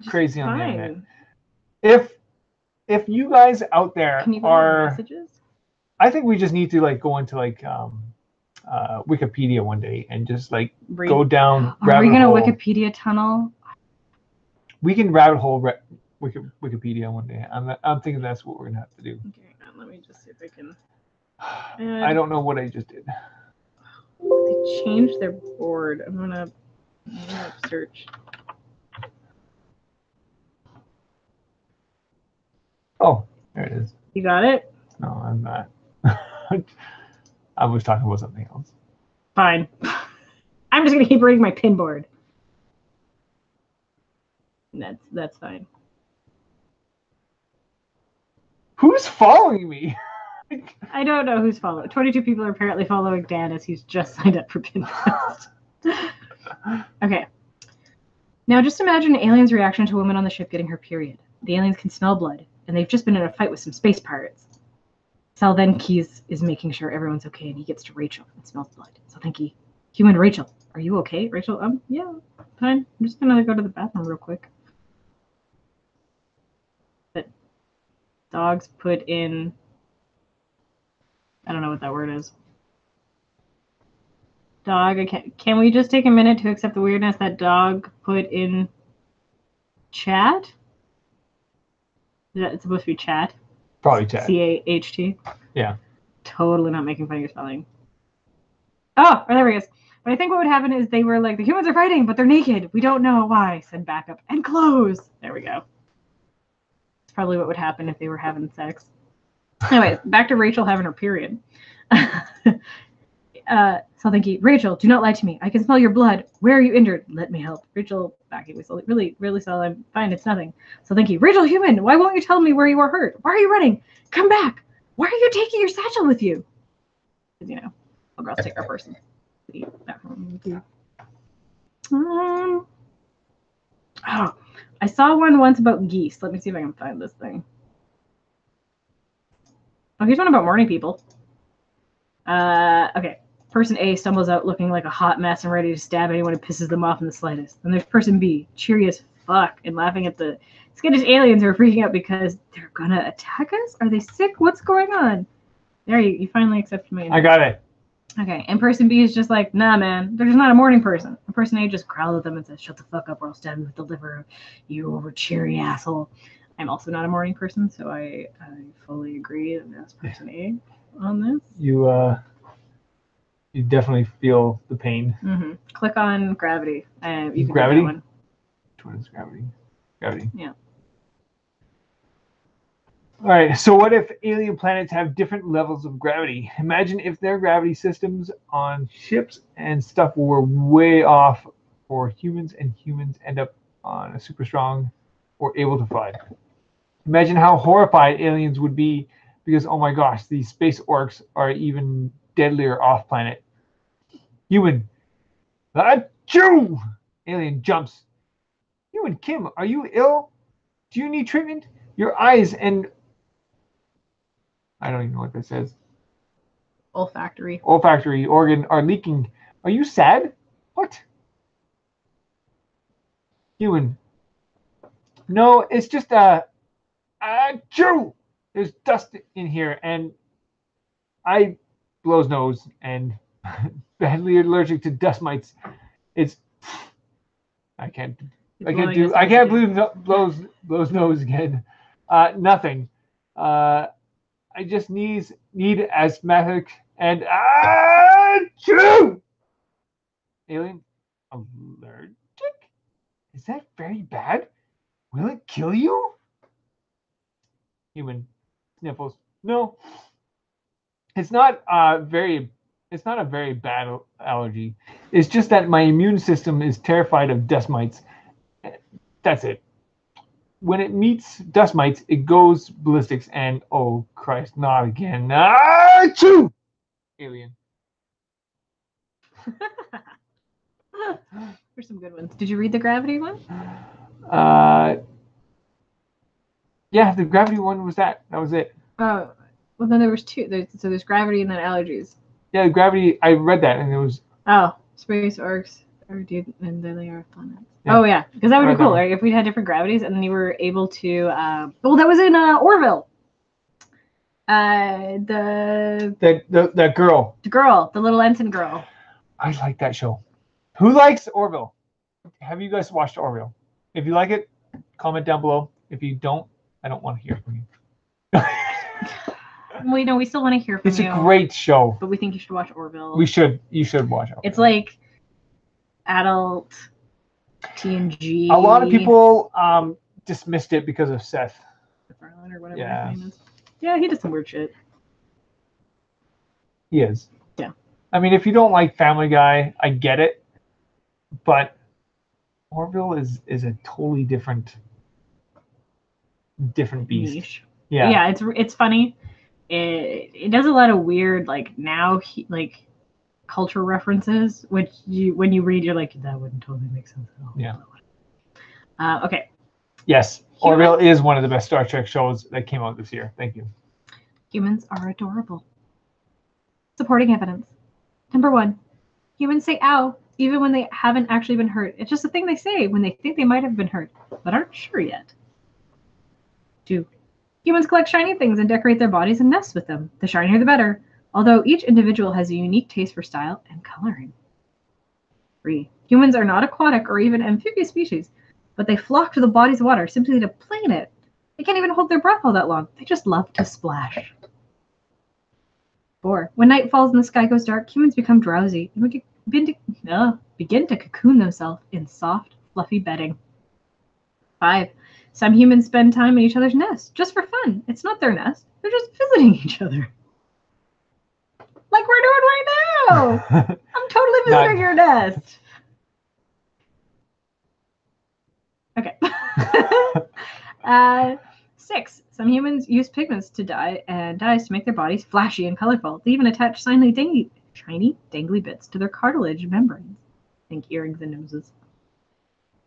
crazy on the internet. If you guys out there Can you go to messages? I think we just need to like go into like Wikipedia one day and just like go down. Are we gonna Wikipedia tunnel? We can rabbit hole Wikipedia one day. I'm thinking that's what we're gonna have to do. Okay, let me just see if I can. I don't know what I just did. They changed their board. I'm gonna search. Oh, there it is. You got it? No, I'm not. I was talking about something else. Fine. I'm just gonna keep reading my pin board. That's fine. Who's following me? I don't know who's following. 22 people are apparently following Dan as he's just signed up for Pinterest. Okay. Now just imagine an alien's reaction to a woman on the ship getting her period. The aliens can smell blood, and they've just been in a fight with some space pirates. Sal then Keys is making sure everyone's okay, and he gets to Rachel and smells blood. So thank you. Human Rachel, are you okay? Rachel, yeah, fine. I'm just gonna go to the bathroom real quick. But dogs put in, I don't know what that word is. Dog, can we just take a minute to accept the weirdness that dog put in chat? Is that supposed to be chat? Probably chat. C-A-H-T? Yeah. Totally not making fun of your spelling. Oh, there he is. But I think what would happen is they were like, the humans are fighting, but they're naked. We don't know why. Send backup and clothes. There we go. It's probably what would happen if they were having sex. Anyways, back to Rachel having her period. So thank you. Rachel, do not lie to me. I can smell your blood. Where are you injured? Let me help. Rachel, backing me slowly. Really, really slow. I'm fine. It's nothing. So thank you. Rachel, human, why won't you tell me where you are hurt? Why are you running? Come back. Why are you taking your satchel with you? Because, you know, all girls take our person. Oh, I saw one once about geese. Let me see if I can find this thing. Oh, here's one about morning people. Okay. Person A stumbles out looking like a hot mess and ready to stab anyone who pisses them off in the slightest. Then there's person B, cheery as fuck and laughing at the skittish aliens who are freaking out because they're gonna attack us? Are they sick? What's going on? There, you finally accepted my invite. I got it. Okay, and person B is just like, nah, man, they're just not a morning person. And person A just growls at them and says, shut the fuck up or I'll stab you with the liver, you over cheery asshole. I'm also not a morning person, so I fully agree that that's person A on this. You definitely feel the pain. Mm-hmm. Click on gravity. You can gravity? Do that one. Which one is gravity? Gravity. Yeah. All right, so what if alien planets have different levels of gravity? Imagine if their gravity systems on ships and stuff were way off for humans, and humans end up on a super strong or able to fly. Imagine how horrified aliens would be because, oh my gosh, these space orcs are even deadlier off planet. Human. Achoo! Alien jumps. Human Kim, are you ill? Do you need treatment? Your eyes and... I don't even know what that says. Olfactory organ are leaking. Are you sad? What? Human. No, it's just achoo! There's dust in here and I blows nose and badly allergic to dust mites. It's I can't believe blows nose again. Nothing. I just need asthmatic and achoo! Alien allergic? Is that very bad? Will it kill you? Human sniffles. No. It's not a very bad allergy. It's just that my immune system is terrified of dust mites. That's it. When it meets dust mites, it goes ballistics and oh Christ, not again. Achoo! Alien. There's some good ones. Did you read the gravity one? Yeah, the gravity one was that. That was it. Oh, Well, then there was two. So there's gravity and then allergies. Yeah, gravity. I read that, and it was. Oh, space orcs and then they are planets. Yeah. Oh yeah, because that would be Right, cool. that one. Right? If we had different gravities, and then you were able to. Well, that was in Orville. That girl. The girl, the little ensign girl. I like that show. Who likes Orville? Have you guys watched Orville? If you like it, comment down below. If you don't, I don't want to hear from you. We still want to hear from It's you. a great show. But we think you should watch Orville. You should watch it. It's like adult TNG. A lot of people dismissed it because of Seth MacFarlane or whatever Yeah. his name is. Yeah, he did some weird shit. He is. Yeah. I mean, if you don't like Family Guy, I get it, but Orville is a totally different beast. Niche. Yeah. Yeah, it's funny. It does a lot of weird culture references, which when you read, you're like, that wouldn't totally make sense at all. Yeah. Okay. Yes, Orville is one of the best Star Trek shows that came out this year. Thank you. Humans are adorable. Supporting evidence. Number 1, humans say ow even when they haven't actually been hurt. It's just a thing they say when they think they might have been hurt, but aren't sure yet. 2, humans collect shiny things and decorate their bodies and nest with them. The shinier the better, although each individual has a unique taste for style and coloring. 3, humans are not aquatic or even amphibious species, but they flock to the body's water simply to play in it. They can't even hold their breath all that long. They just love to splash. 4, when night falls and the sky goes dark, humans become drowsy and begin to cocoon themselves in soft, fluffy bedding. 5, some humans spend time in each other's nests just for fun. It's not their nest. They're just visiting each other. Like we're doing right now. I'm totally visiting your nest. Okay. 6, some humans use pigments to dye and dyes to make their bodies flashy and colorful. They even attach shiny dangly bits to their cartilage membranes. Think earrings and noses.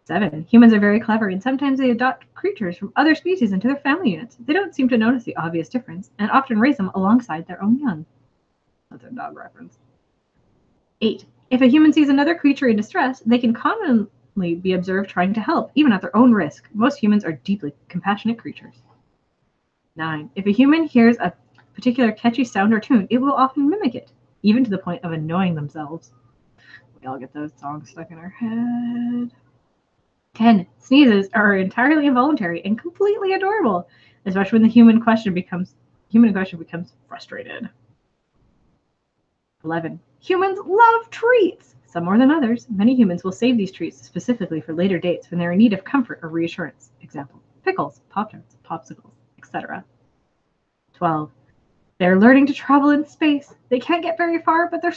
7, humans are very clever and sometimes they adopt creatures from other species into their family units. They don't seem to notice the obvious difference and often raise them alongside their own young. That's a dog reference. 8, if a human sees another creature in distress, they can commonly be observed trying to help, even at their own risk. Most humans are deeply compassionate creatures. 9, if a human hears a particular catchy sound or tune, it will often mimic it, even to the point of annoying themselves. We all get those songs stuck in our head. 10, sneezes are entirely involuntary and completely adorable, especially when the human in question becomes frustrated. 11, humans love treats. Some more than others. Many humans will save these treats specifically for later dates when they're in need of comfort or reassurance. Example, pickles, Pop-Tarts, popsicles, etc. 12, they're learning to travel in space. They can't get very far, but they're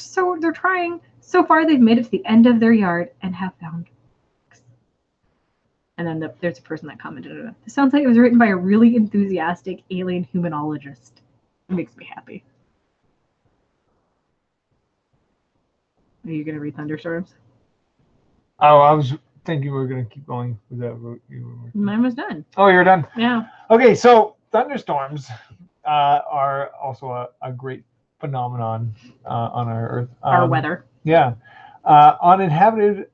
trying. So far, they've made it to the end of their yard and have found. And then there's a person that commented on it. This sounds like it was written by a really enthusiastic alien humanologist. It makes me happy. Are you going to read Thunderstorms? Oh, I was thinking we were going to keep going with that. Mine was done. Oh, you're done? Yeah. Okay, so thunderstorms are also a great phenomenon on our Earth. Our weather. Yeah. Uninhabited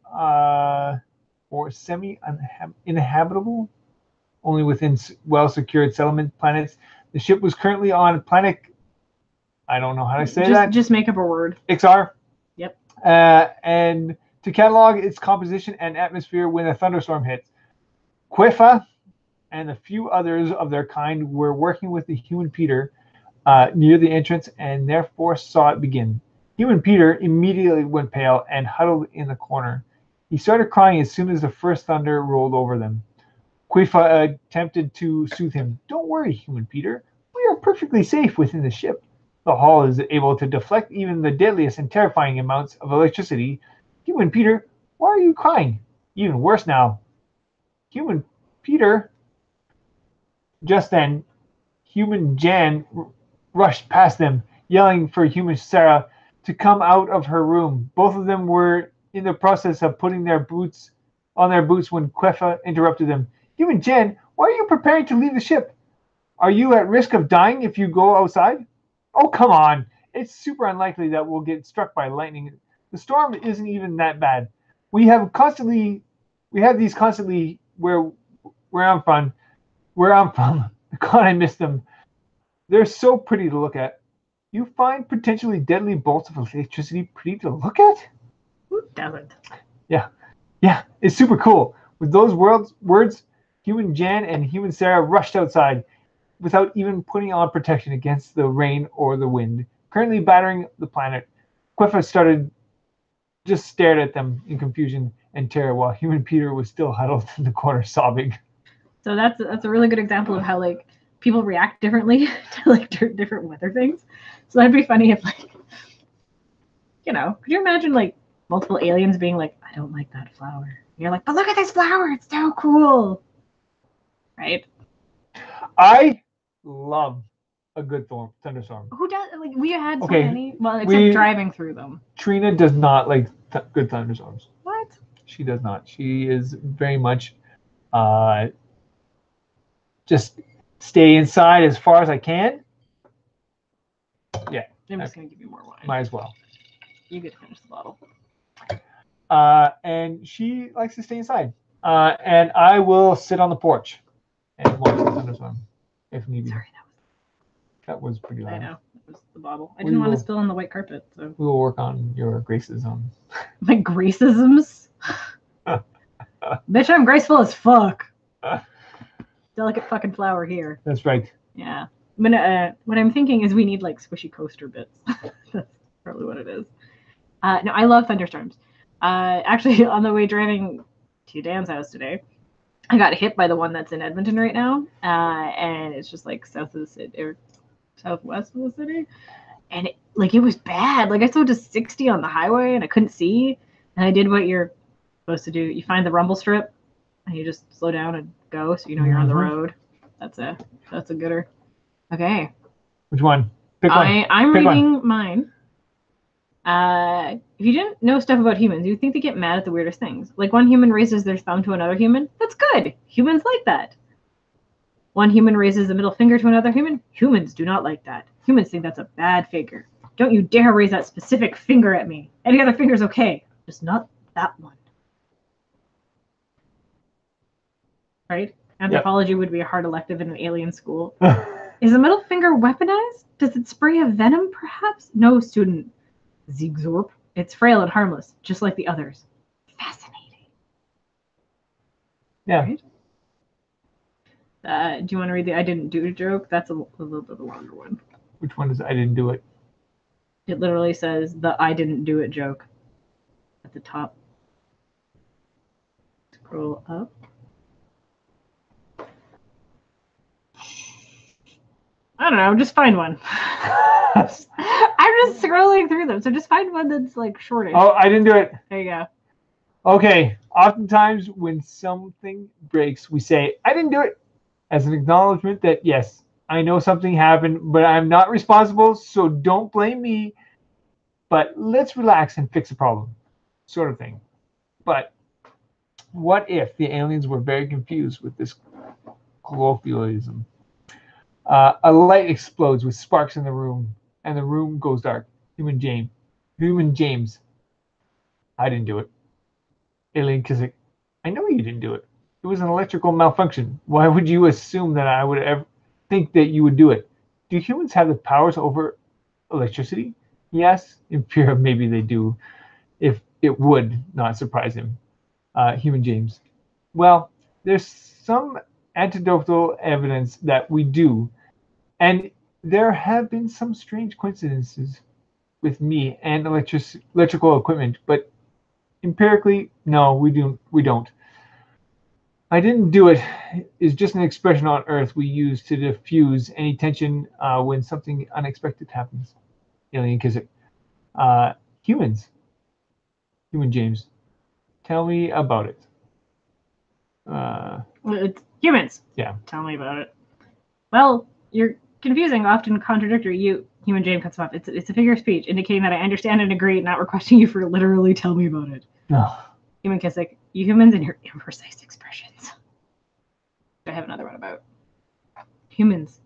or semi-inhabitable, only within well-secured settlement planets. The ship was currently on planet, I don't know how to say that. Just make up a word. Ixar. Yep. And to catalog its composition and atmosphere when a thunderstorm hits. Quifa and a few others of their kind were working with the human Peter near the entrance and therefore saw it begin. Human Peter immediately went pale and huddled in the corner. He started crying as soon as the first thunder rolled over them. Quifa attempted to soothe him. Don't worry, Human Peter. We are perfectly safe within the ship. The hull is able to deflect even the deadliest and terrifying amounts of electricity. Human Peter, why are you crying? Even worse now. Human Peter. Just then, Human Jan rushed past them, yelling for Human Sarah to come out of her room. Both of them were in the process of putting their boots on their boots when Quifa interrupted them. Human Jan, why are you preparing to leave the ship? Are you at risk of dying if you go outside? Oh, come on. It's super unlikely that we'll get struck by lightning. The storm isn't even that bad. We have these constantly where I'm from. Where I'm from. God, I miss them. They're so pretty to look at. You find potentially deadly bolts of electricity pretty to look at? Who doesn't? Yeah. Yeah, it's super cool. With those words, Human Jan and Human Sarah rushed outside without even putting on protection against the rain or the wind, currently battering the planet. Queffa just stared at them in confusion and terror while Human Peter was still huddled in the corner sobbing. So that's a really good example of how like people react differently to like different weather things. So that'd be funny if like, you know, could you imagine like multiple aliens being like, I don't like that flower. And you're like, but look at this flower, it's so cool. Right? I love a good thunderstorm. Who does like we had so Okay, many? Well, except driving through them. Trina does not like good thunderstorms. What? She does not. She is very much just stay inside as far as I can. Yeah. I'm just gonna give you more wine. Might as well. You get to finish the bottle. And she likes to stay inside. And I will sit on the porch and watch the thunderstorm if need be. Sorry, that was pretty loud. I know. That was the bottle. I didn't want to spill on the white carpet, so we will work on your gracism. My gracisms? Bitch, I'm graceful as fuck. Delicate fucking flower here. That's right. Yeah. What I'm thinking is we need like squishy coaster bits. That's probably what it is. No, I love thunderstorms. Actually, on the way driving to Dan's house today, I got hit by the one that's in Edmonton right now, and it's just like south of the city or southwest of the city, and it was bad. Like I slowed to 60 on the highway, and I couldn't see, and I did what you're supposed to do. You find the rumble strip, and you just slow down and go, so you know you're on the road. That's a gooder. Okay. Which one? Pick one. I'm reading mine. If you didn't know stuff about humans, you'd think they get mad at the weirdest things. Like one human raises their thumb to another human. That's good. Humans like that. One human raises a middle finger to another human. Humans do not like that. Humans think that's a bad figure. Don't you dare raise that specific finger at me. Any other finger's okay. Just not that one. Right? Anthropology would be a hard elective in an alien school. Is the middle finger weaponized? Does it spray a venom, perhaps? No, student. Zigzorp. It's frail and harmless, just like the others. Fascinating. Yeah. Right? Do you want to read the I didn't do it joke? That's a little bit of a longer one. Which one is I didn't do it? It literally says the I didn't do it joke at the top. Scroll up. I don't know, just find one. I'm just scrolling through them, so just find one that's like shortish. Oh, I didn't do it. There you go. Okay. Oftentimes when something breaks, we say, I didn't do it, as an acknowledgement that, yes, I know something happened, but I'm not responsible, so don't blame me. But let's relax and fix the problem, sort of thing. But what if the aliens were very confused with this colloquialism? A light explodes with sparks in the room, and the room goes dark. Human James. I didn't do it. Alien Kissick. I know you didn't do it. It was an electrical malfunction. Why would you assume that I would ever think that you would do it? Do humans have the powers over electricity? Yes. In fear of maybe they do. If it would not surprise him. Human James. Well, there's some anecdotal evidence that we do. And there have been some strange coincidences with me and electrical equipment, but empirically, no, we don't. I didn't do it is just an expression on Earth we use to diffuse any tension when something unexpected happens. Alien Kissick. Humans. Human James. Tell me about it. It's humans. Yeah. Tell me about it. Well, you're confusing, often contradictory. Human James cuts off. It's a figure of speech indicating that I understand and agree, not requesting you for literally tell me about it. No. Human Kissick, you humans and your imprecise expressions. I have another one about humans.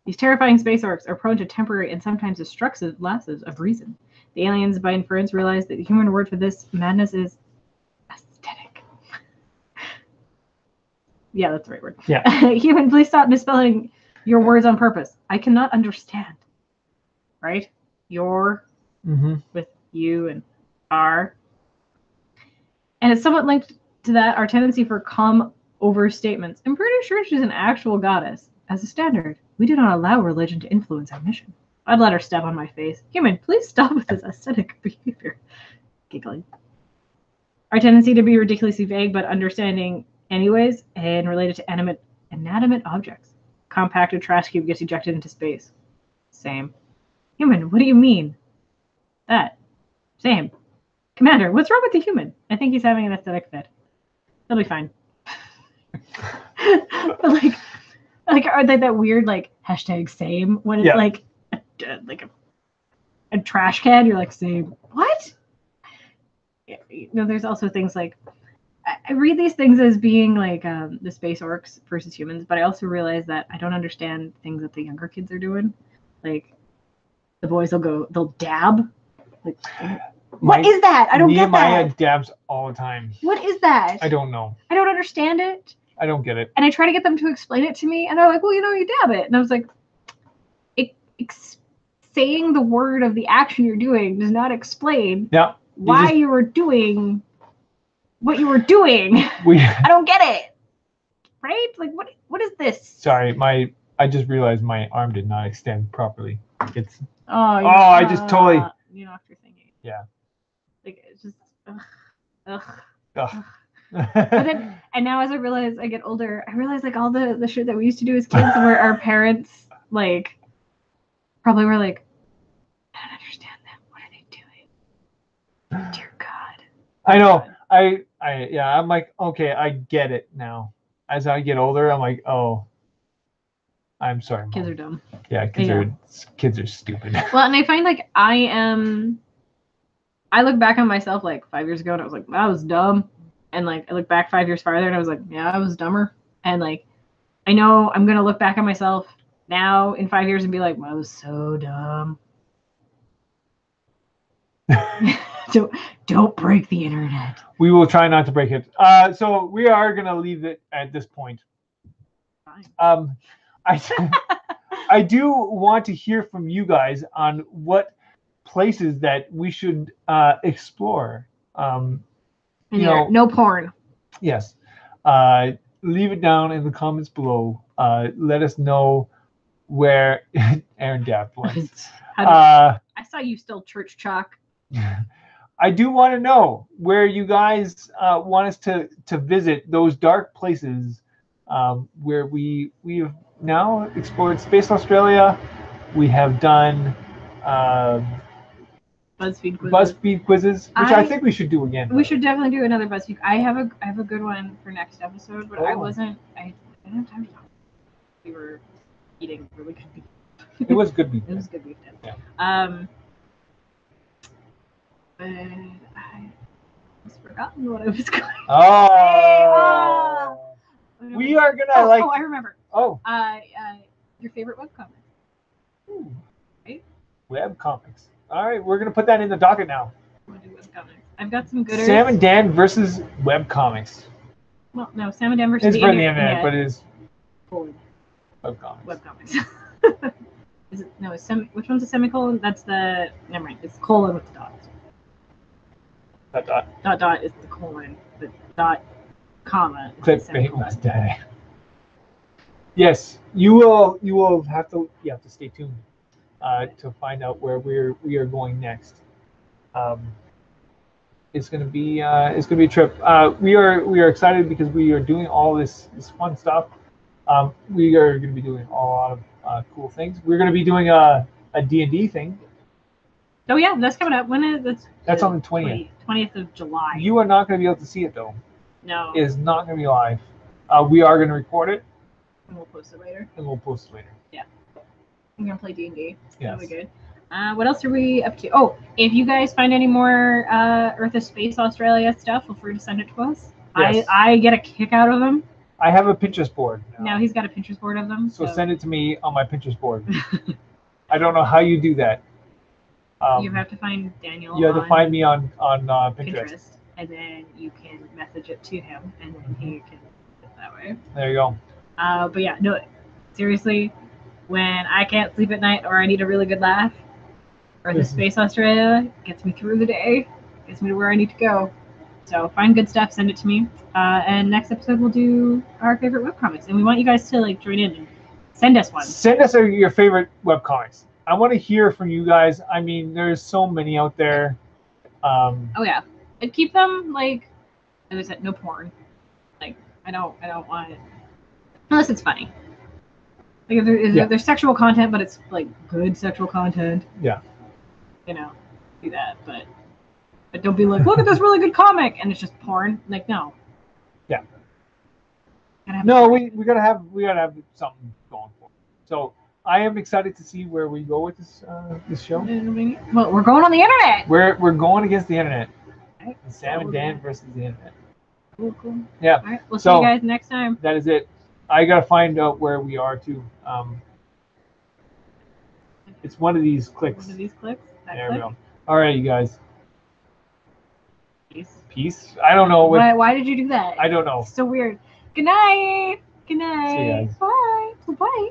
These terrifying space orcs are prone to temporary and sometimes destructive lapses of reason. The aliens, by inference, realize that the human word for this madness is aesthetic. Yeah, that's the right word. Yeah. Human, please stop misspelling your words on purpose. I cannot understand. Right? Your with you and our. And it's somewhat linked to that, our tendency for calm overstatements. I'm pretty sure she's an actual goddess. As a standard, we do not allow religion to influence our mission. I'd let her step on my face. Human, please stop with this aesthetic behavior. Giggling. Our tendency to be ridiculously vague but understanding anyways, and related to inanimate objects. Compacted trash cube gets ejected into space. Same. Human, what do you mean? That. Same. Commander, what's wrong with the human? I think he's having an aesthetic fit. He'll be fine. But like are they that weird like hashtag same when it's like a trash can? You're like same. What? You know, there's also things like I read these things as being like the space orcs versus humans, but I also realize that I don't understand things that the younger kids are doing. Like the boys they'll dab. Like, what is that? I don't get that. Nehemiah dabs all the time. What is that? I don't know. I don't understand it. I don't get it. And I try to get them to explain it to me, and they're like, well, you know, you dab it. And I was like, saying the word of the action you're doing does not explain why you were doing what you were doing. I don't get it. Right? Like, what is this? Sorry, I just realized my arm did not extend properly. It's I just totally you knocked your thingy. Yeah. Like it's just ugh. But then, and now as I get older, I realize like all the shit that we used to do as kids where our parents like probably were like, I don't understand them. What are they doing? Dear God. I know. I'm like, okay, I get it now. As I get older, I'm like, oh, I'm sorry, Mom. Kids are dumb. Yeah, kids are stupid. Well, and I find like I look back on myself like 5 years ago and I was like, that was dumb. And like I look back 5 years farther and I was like, yeah, I was dumber. And like I know I'm gonna look back on myself now in 5 years and be like, well, I was so dumb. Don't break the internet. We will try not to break it. So we are gonna leave it at this point. Fine. I do want to hear from you guys on what places that we should explore. No porn. Yes. Leave it down in the comments below. Let us know where Aaron Dapp went. I saw you still church chalk. I do want to know where you guys want us to visit those dark places where we have now explored Space Australia. We have done BuzzFeed quizzes, which I think we should do again. We should definitely do another BuzzFeed. I have a good one for next episode, but I didn't have time to talk. We were eating really good beef. It was good beef. It was good beef. Yeah. But I just forgotten what I was going to say. We are gonna Oh, I remember. Oh. Your favorite webcomic. Ooh. Right? Webcomics. All right, we're gonna put that in the docket now. We'll do webcomics. I've got some gooders. Sam and Dan versus webcomics. Well, no, Sam and Dan versus it's for the internet, but it is webcomics. Webcomics. Is it no? Which one's a semicolon? That's the. Never mind. It's colon with the dots. Dot is the colon. The dot, comma. Clickbait must die. Yes, you will have to stay tuned to find out where we are going next. It's gonna be a trip. We are excited because we are doing all this fun stuff. We are going to be doing a lot of cool things. We're going to be doing a D&D thing. Oh yeah, that's coming up. When is that's on the 20th. 20th of July. You are not going to be able to see it though. No. It is not going to be live. We are going to record it. And we'll post it later. Yeah. We're going to play D&D. Yes. That'll be good. What else are we up to? Oh, if you guys find any more Earth of Space Australia stuff, feel free to send it to us. Yes. I get a kick out of them. I have a Pinterest board Now he's got a Pinterest board of them. So send it to me on my Pinterest board. I don't know how you do that. You have to find Daniel. You have to find me on Pinterest. And then you can message it to him, and then he can do it that way. There you go. But yeah, no, seriously, when I can't sleep at night or I need a really good laugh, or the Space Australia gets me through the day, gets me to where I need to go. So find good stuff, send it to me. And next episode we'll do our favorite webcomics, and we want you guys to like join in and send us one. Send us your favorite webcomics. I want to hear from you guys. I mean, there's so many out there. Oh yeah, and keep them like, as I said, no porn. Like I don't want it unless it's funny. Like if there's sexual content, but it's like good sexual content. Yeah. You know, do that, but don't be like, look at this really good comic, and it's just porn. Like no. Yeah. No, we gotta have something going for it. So I am excited to see where we go with this show. Well, we're going on the internet. We're going against the internet. Right. Sam and Dan versus the internet. Cool. Yeah. All right. We'll see you guys next time. That is it. I gotta find out where we are too. It's one of these clicks. One of these clicks. There we go. All right, you guys. Peace. I don't know. Why did you do that? I don't know. It's so weird. Good night. Good night. See you guys. Bye. Bye.